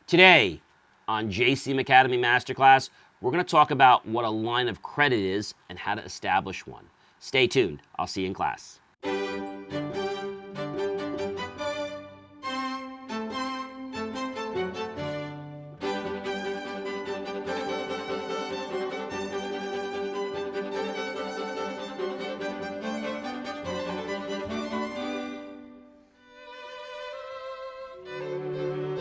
Today on JCM Academy Masterclass, we're going to talk about what a line of credit is and how to establish one. Stay tuned. I'll see you in class.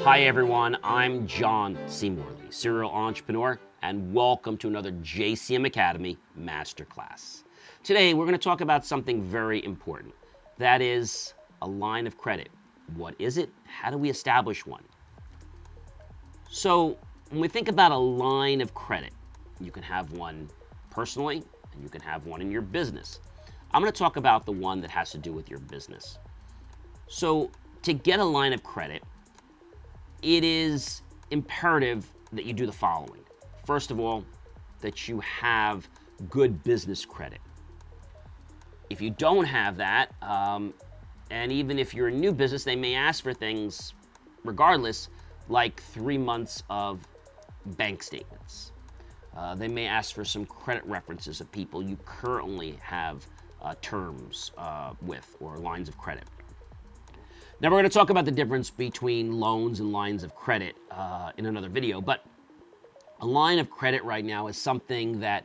Hi everyone, I'm John C. Morley, serial entrepreneur, and welcome to another JCM Academy Masterclass. Today we're going to talk about something very important. That is a line of credit. What is it? How do we establish one? So when we think about a line of credit, you can have one personally and you can have one in your business. I'm going to talk about the one that has to do with your business. So to get a line of credit, it is imperative that you do the following. First of all, that you have good business credit. If you don't have that, and even if you're a new business, they may ask for things regardless, like 3 months of bank statements. They may ask for some credit references of people you currently have terms with or lines of credit. Now we're going to talk about the difference between loans and lines of credit in another video, but a line of credit right now is something that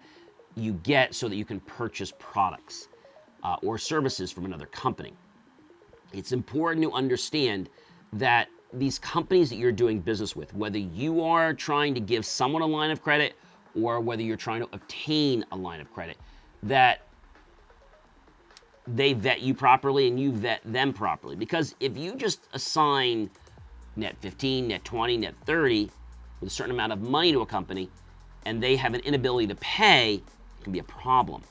you get so that you can purchase products or services from another company. It's important to understand that these companies that you're doing business with, whether you are trying to give someone a line of credit or whether you're trying to obtain a line of credit, that they vet you properly and you vet them properly. Because if you just assign net 15, net 20, net 30 with a certain amount of money to a company and they have an inability to pay, it can be a problem.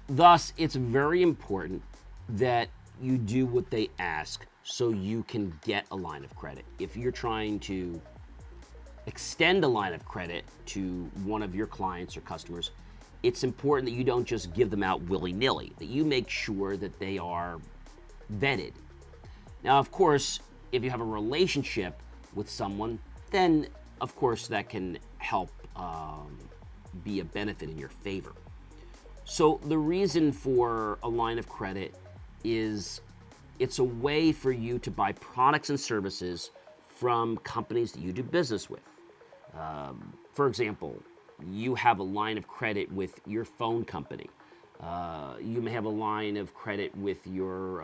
Thus, it's very important that you do what they ask so you can get a line of credit. If you're trying to extend a line of credit to one of your clients or customers, it's important that you don't just give them out willy-nilly, that you make sure that they are vetted. Now, of course, if you have a relationship with someone, then of course that can help be a benefit in your favor. So the reason for a line of credit is it's a way for you to buy products and services from companies that you do business with. For example, you have a line of credit with your phone company. You may have a line of credit with your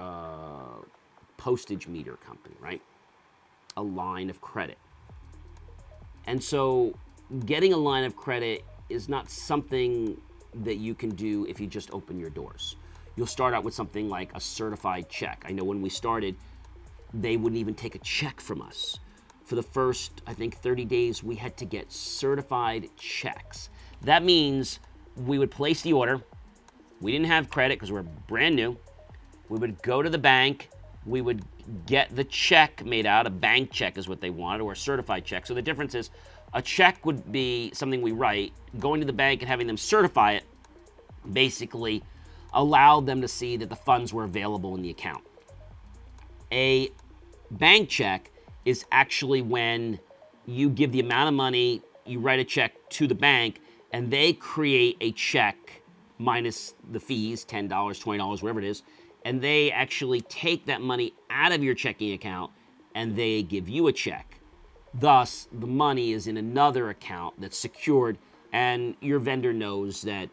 postage meter company, right? A line of credit. And so getting a line of credit is not something that you can do if you just open your doors. You'll start out with something like a certified check. I know when we started, they wouldn't even take a check from us. For the first, 30 days, we had to get certified checks. That means we would place the order. We didn't have credit because we're brand new. We would go to the bank. We would get the check made out. A bank check is what they wanted, or a certified check. So the difference is a check would be something we write. Going to the bank and having them certify it basically allowed them to see that the funds were available in the account. A bank check is actually when you give the amount of money, you write a check to the bank, and they create a check minus the fees, $10, $20, whatever it is, and they actually take that money out of your checking account and they give you a check. Thus, the money is in another account that's secured, and your vendor knows that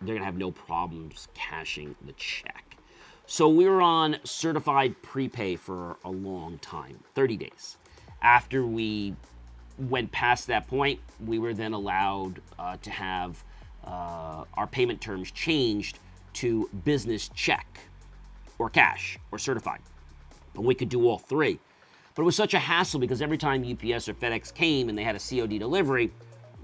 they're gonna have no problems cashing the check. So we were on certified prepay for a long time, 30 days. After we went past that point, we were then allowed to have our payment terms changed to business check or cash or certified. And we could do all three. But it was such a hassle because every time UPS or FedEx came and they had a COD delivery,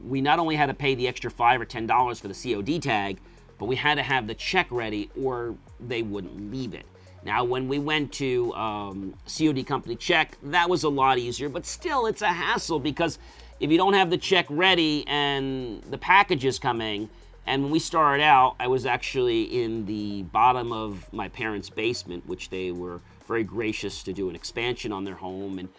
we not only had to pay the extra $5 or $10 for the COD tag, but we had to have the check ready or they wouldn't leave it. Now, when we went to COD company check, that was a lot easier, but still it's a hassle because if you don't have the check ready and the package is coming, and when we started out, I was actually in the bottom of my parents' basement, which they were very gracious to do an expansion on their home, and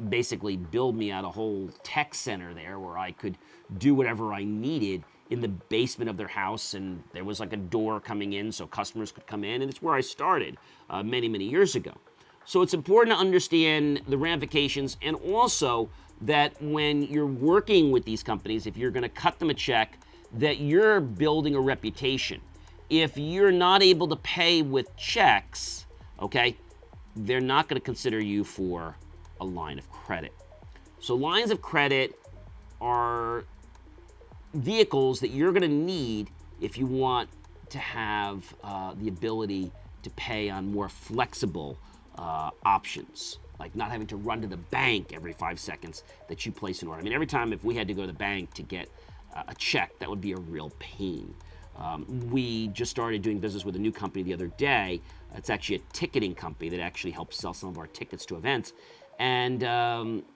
basically build me out a whole tech center there where I could do whatever I needed in the basement of their house, and there was like a door coming in so customers could come in, and it's where I started many, many years ago. So it's important to understand the ramifications, and also that when you're working with these companies, if you're going to cut them a check, that you're building a reputation. If you're not able to pay with checks, okay, they're not going to consider you for a line of credit. So lines of credit are vehicles that you're going to need if you want to have the ability to pay on more flexible options, like not having to run to the bank every 5 seconds that you place an order. I mean, every time if we had to go to the bank to get a check, that would be a real pain. We just started doing business with a new company the other day. It's actually a ticketing company that actually helps sell some of our tickets to events. And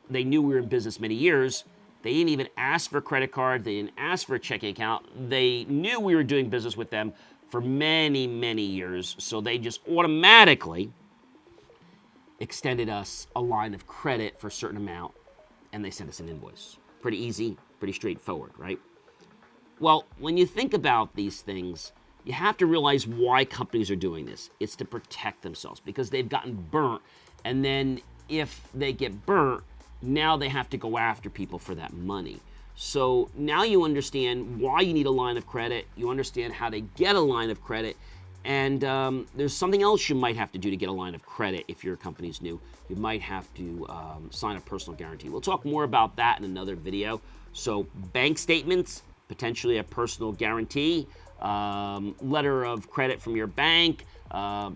they knew we were in business many years. They didn't even ask for a credit card. They didn't ask for a checking account. They knew we were doing business with them for many, many years. So they just automatically extended us a line of credit for a certain amount, and they sent us an invoice. Pretty easy, pretty straightforward, right? Well, when you think about these things, you have to realize why companies are doing this. It's to protect themselves because they've gotten burnt. And then if they get burnt, now they have to go after people for that money. So now you understand why you need a line of credit. You understand how to get a line of credit. And there's something else you might have to do to get a line of credit if your company's new. You might have to sign a personal guarantee. We'll talk more about that in another video. So bank statements, potentially a personal guarantee, letter of credit from your bank.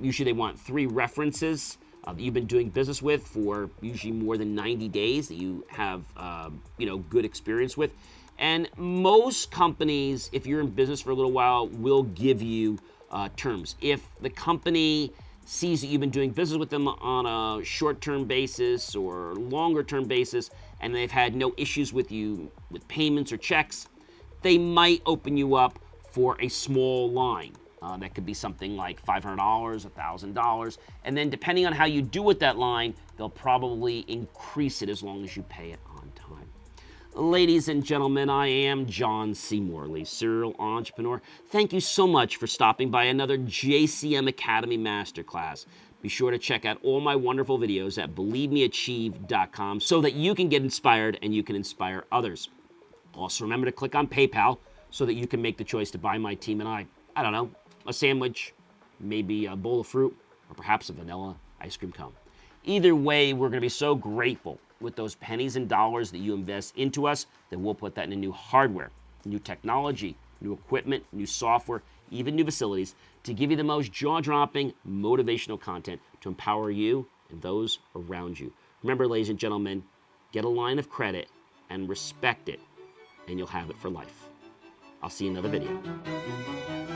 Usually they want 3 references that you've been doing business with for usually more than 90 days that you have good experience with. And most companies, if you're in business for a little while, will give you terms. If the company sees that you've been doing business with them on a short-term basis or longer-term basis, and they've had no issues with you with payments or checks, they might open you up for a small line. That could be something like $500, $1,000. And then depending on how you do with that line, they'll probably increase it as long as you pay it on time. Ladies and gentlemen, I am John C. Morley, serial entrepreneur. Thank you so much for stopping by another JCM Academy Masterclass. Be sure to check out all my wonderful videos at believemeachieve.com so that you can get inspired and you can inspire others. Also, remember to click on PayPal so that you can make the choice to buy my team and I don't know, a sandwich, maybe a bowl of fruit, or perhaps a vanilla ice cream cone. Either way, we're going to be so grateful with those pennies and dollars that you invest into us that we'll put that into new hardware, new technology, new equipment, new software, even new facilities to give you the most jaw-dropping motivational content to empower you and those around you. Remember, ladies and gentlemen, get a line of credit and respect it, and you'll have it for life. I'll see you in another video.